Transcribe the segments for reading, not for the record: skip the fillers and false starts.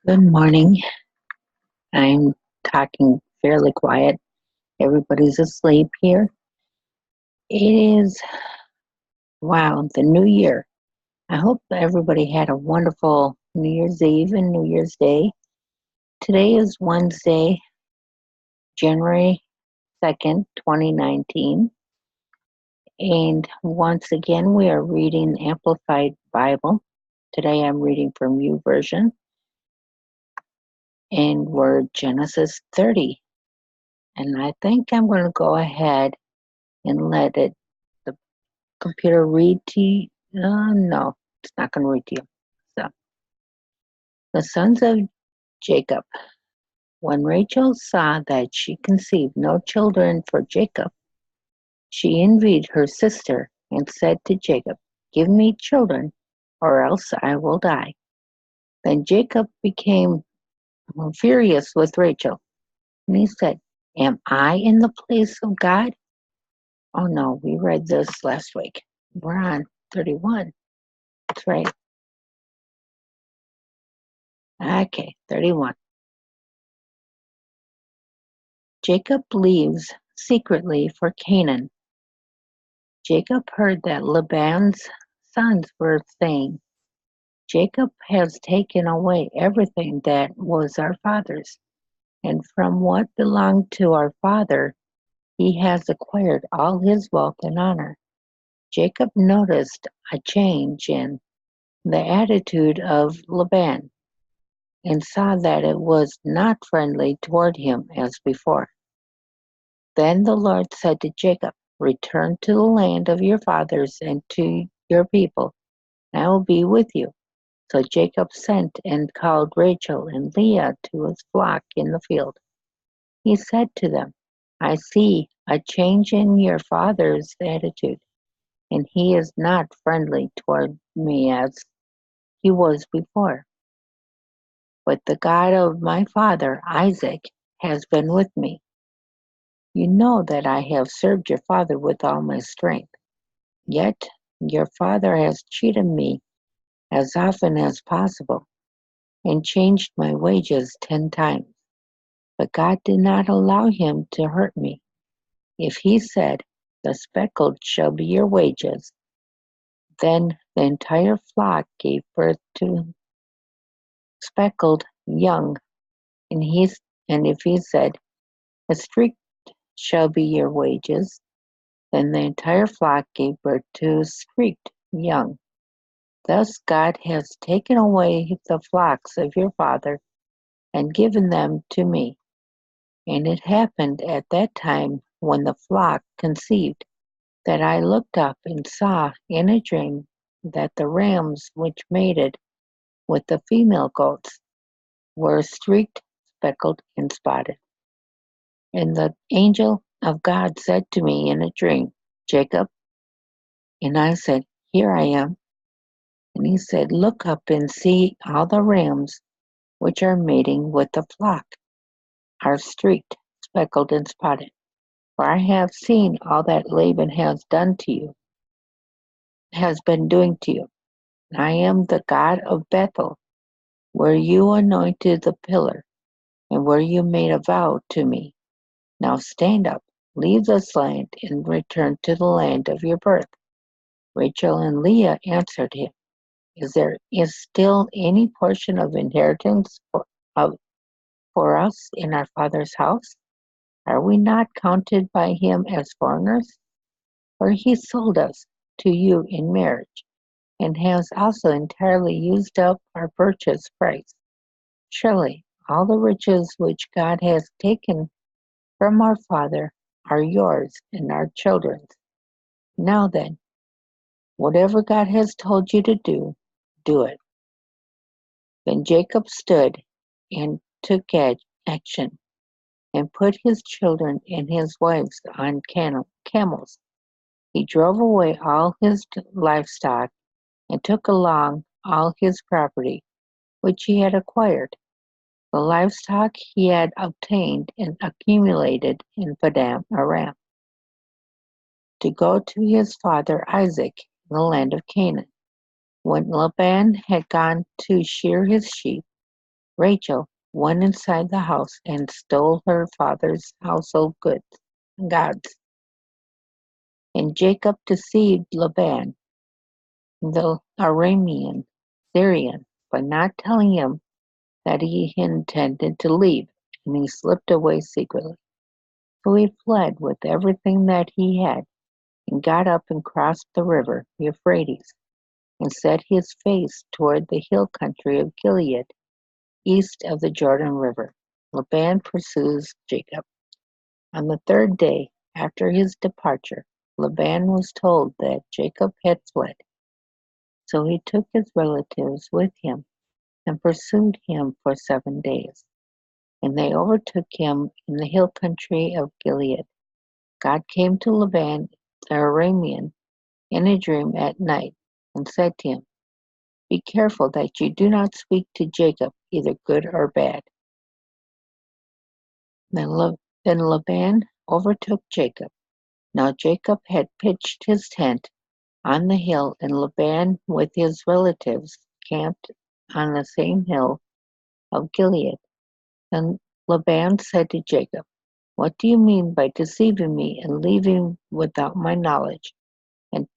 Good morning. I'm talking fairly quiet. Everybody's asleep here. It is, wow, the new year. I hope everybody had a wonderful New Year's Eve and New Year's Day. Today is Wednesday, January 2nd, 2019. And once again, we are reading Amplified Bible. Today I'm reading from YouVersion, and we're Genesis 30. And I think I'm going to go ahead and let the computer read to you. No, it's not going to read to you. So, the sons of Jacob. When Rachel saw that she conceived no children for Jacob, she envied her sister and said to Jacob, "Give me children, or else I will die." Then Jacob became furious with Rachel, and he said, "Am I in the place of God?" Oh no, we read this last week. We're on 31. That's right. Okay, 31. Jacob leaves secretly for Canaan. Jacob heard that Laban's sons were saying, "Jacob has taken away everything that was our father's, and from what belonged to our father, he has acquired all his wealth and honor." Jacob noticed a change in the attitude of Laban and saw that it was not friendly toward him as before. Then the Lord said to Jacob, "Return to the land of your fathers and to your people, and I will be with you." So Jacob sent and called Rachel and Leah to his flock in the field. He said to them, "I see a change in your father's attitude, and he is not friendly toward me as he was before. But the God of my father Isaac has been with me. You know that I have served your father with all my strength. Yet your father has cheated me as often as possible and changed my wages 10 times. But God did not allow him to hurt me. If he said, 'The speckled shall be your wages,' then the entire flock gave birth to speckled young. And if he said, 'A streaked shall be your wages,' then the entire flock gave birth to streaked young. Thus God has taken away the flocks of your father and given them to me." And it happened at that time when the flock conceived, that I looked up and saw in a dream that the rams which mated with the female goats were streaked, speckled, and spotted. And the angel of God said to me in a dream, "Jacob." And I said, "Here I am." And he said, "Look up and see all the rams which are mating with the flock are streaked, speckled, and spotted. For I have seen all that Laban has done to you, has been doing to you. I am the God of Bethel, where you anointed the pillar, and where you made a vow to me. Now stand up, leave this land, and return to the land of your birth." Rachel and Leah answered him, Is still any portion of inheritance of, for us in our father's house? Are we not counted by him as foreigners? For he sold us to you in marriage, and has also entirely used up our purchase price. Surely all the riches which God has taken from our father are yours and our children's. Now then, whatever God has told you to do, do it." Then Jacob stood and took action, and put his children and his wives on camels. He drove away all his livestock and took along all his property which he had acquired, the livestock he had obtained and accumulated in Padan Aram, to go to his father Isaac in the land of Canaan. When Laban had gone to shear his sheep, Rachel went inside the house and stole her father's household gods. And Jacob deceived Laban, the Aramean Syrian, by not telling him that he intended to leave, and he slipped away secretly. So he fled with everything that he had, and got up and crossed the river Euphrates, and set his face toward the hill country of Gilead, east of the Jordan River. Laban pursues Jacob. On the third day after his departure, Laban was told that Jacob had fled. So he took his relatives with him and pursued him for 7 days. And they overtook him in the hill country of Gilead. God came to Laban the Aramean in a dream at night and said to him, "Be careful that you do not speak to Jacob, either good or bad." Then Laban overtook Jacob. Now Jacob had pitched his tent on the hill, and Laban with his relatives camped on the same hill of Gilead. And Laban said to Jacob, "What do you mean by deceiving me and leaving without my knowledge, and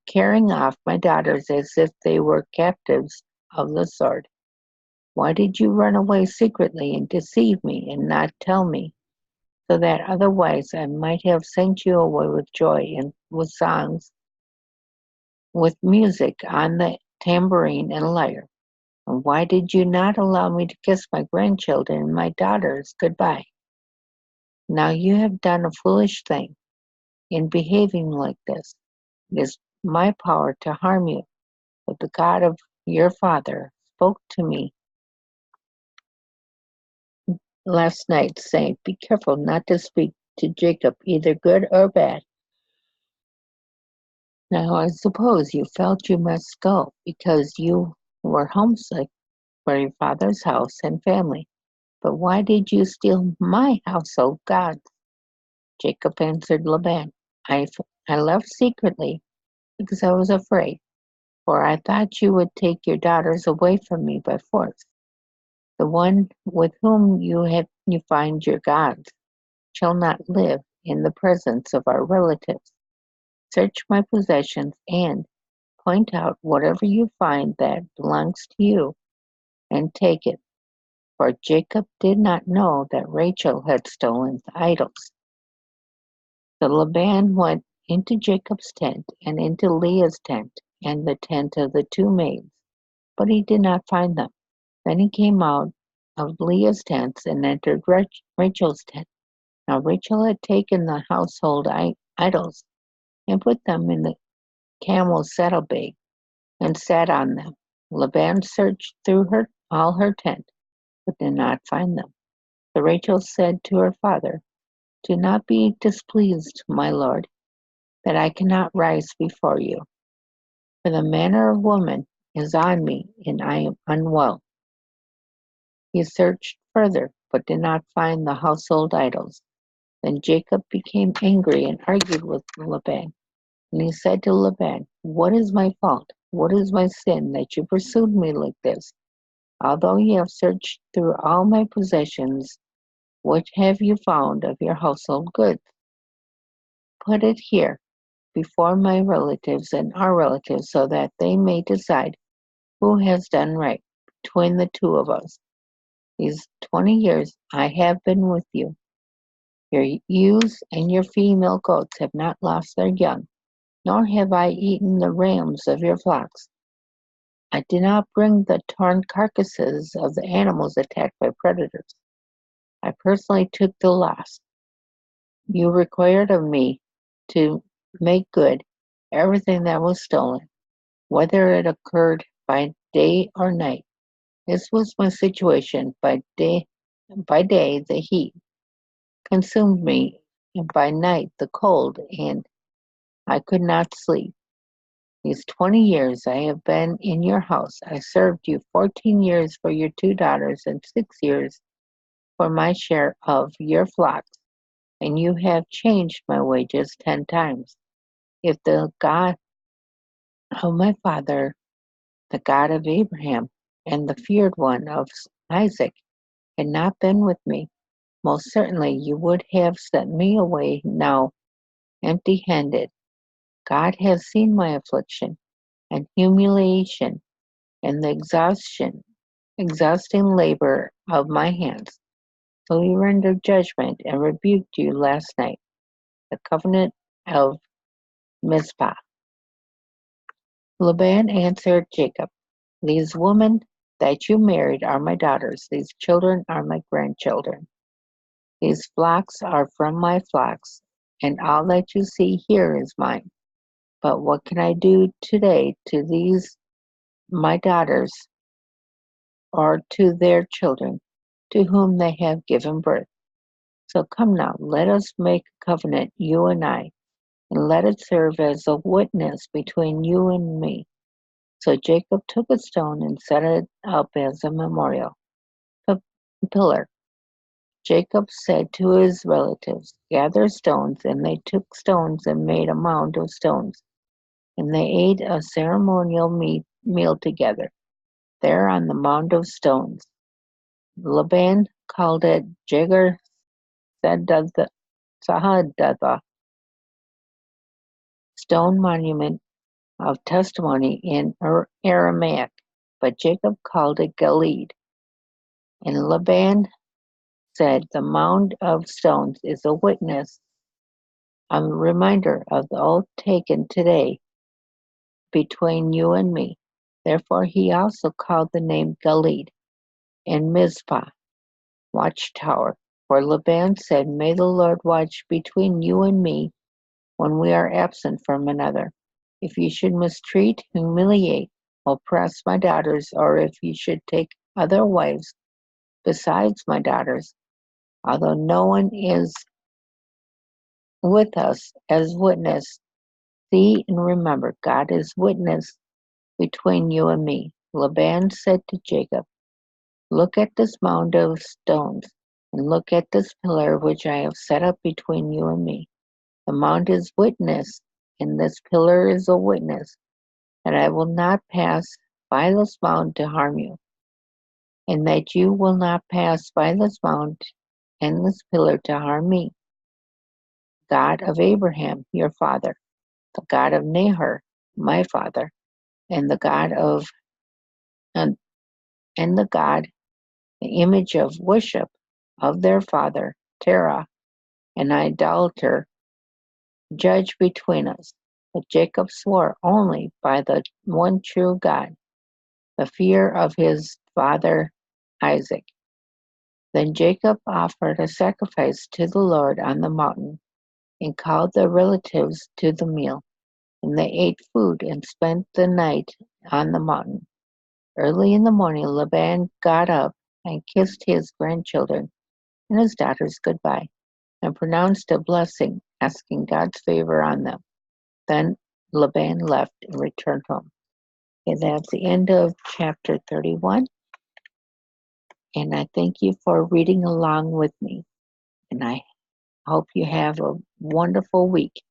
carrying off my daughters as if they were captives of the sword? Why did you run away secretly and deceive me and not tell me, so that otherwise I might have sent you away with joy and with songs, with music on the tambourine and lyre? And why did you not allow me to kiss my grandchildren and my daughters goodbye? Now you have done a foolish thing in behaving like this. It is my power to harm you, but the God of your father spoke to me last night, saying, 'Be careful not to speak to Jacob, either good or bad.' Now I suppose you felt you must go, because you were homesick for your father's house and family. But why did you steal my household gods?" Jacob answered Laban, I left secretly because I was afraid, for I thought you would take your daughters away from me by force. The one with whom you find your gods shall not live in the presence of our relatives. Search my possessions and point out whatever you find that belongs to you, and take it." For Jacob did not know that Rachel had stolen the idols. So Laban went into Jacob's tent and into Leah's tent and the tent of the two maids, but he did not find them. Then he came out of Leah's tents and entered Rachel's tent. Now Rachel had taken the household idols and put them in the camel's saddlebag and sat on them. Laban searched through all her tent, but did not find them. So Rachel said to her father, "Do not be displeased, my lord, that I cannot rise before you, for the manner of woman is on me, and I am unwell." He searched further, but did not find the household idols. Then Jacob became angry and argued with Laban. And he said to Laban, "What is my fault? What is my sin that you pursued me like this? Although you have searched through all my possessions, what have you found of your household goods? Put it here before my relatives and our relatives, so that they may decide who has done right between the two of us. These 20 years I have been with you. Your ewes and your female goats have not lost their young, nor have I eaten the rams of your flocks. I did not bring the torn carcasses of the animals attacked by predators. I personally took the loss. You required of me to make good everything that was stolen, whether it occurred by day or night. This was my situation. By day the heat consumed me, and by night the cold, and I could not sleep. These 20 years I have been in your house. I served you 14 years for your two daughters and 6 years for my share of your flocks, and you have changed my wages 10 times. If the God of my father, the God of Abraham, and the feared one of Isaac had not been with me, most certainly you would have sent me away now empty-handed. God has seen my affliction and humiliation and the exhausting labor of my hands. So he rendered judgment and rebuked you last night. The covenant of Mizpah. Laban answered Jacob, these women that you married are my daughters, these children are my grandchildren. These flocks are from my flocks, and all that you see here is mine. But what can I do today to these my daughters or to their children, to whom they have given birth? So come now, let us make a covenant, you and I, and let it serve as a witness between you and me. So Jacob took a stone and set it up as a memorial pillar. Jacob said to his relatives, gather stones, and they took stones and made a mound of stones, and they ate a ceremonial meal together, there on the mound of stones. Laban called it Jegar Sahadath, stone monument of testimony in Aramaic, but Jacob called it Gilead. And Laban said, the mound of stones is a witness, a reminder of the oath taken today between you and me. Therefore he also called the name Gilead and Mizpah, watchtower. For Laban said, may the Lord watch between you and me when we are absent from another. If you should mistreat, humiliate, oppress my daughters, or if you should take other wives besides my daughters, although no one is with us as witness, see and remember, God is witness between you and me. Laban said to Jacob, look at this mound of stones, and look at this pillar which I have set up between you and me. The mound is witness, and this pillar is a witness, that I will not pass by this mound to harm you, and that you will not pass by this mound and this pillar to harm me. God of Abraham, your father, the God of Nahor, my father, and the God of and, and the God, the image of worship of their father, Terah, an idolater, judge between us. But Jacob swore only by the one true God, the fear of his father Isaac. Then Jacob offered a sacrifice to the Lord on the mountain, and called the relatives to the meal. And they ate food and spent the night on the mountain. Early in the morning, Laban got up and kissed his grandchildren and his daughters goodbye, and pronounced a blessing, asking God's favor on them. Then Laban left and returned home. Okay, that's the end of chapter 31. And I thank you for reading along with me. And I hope you have a wonderful week.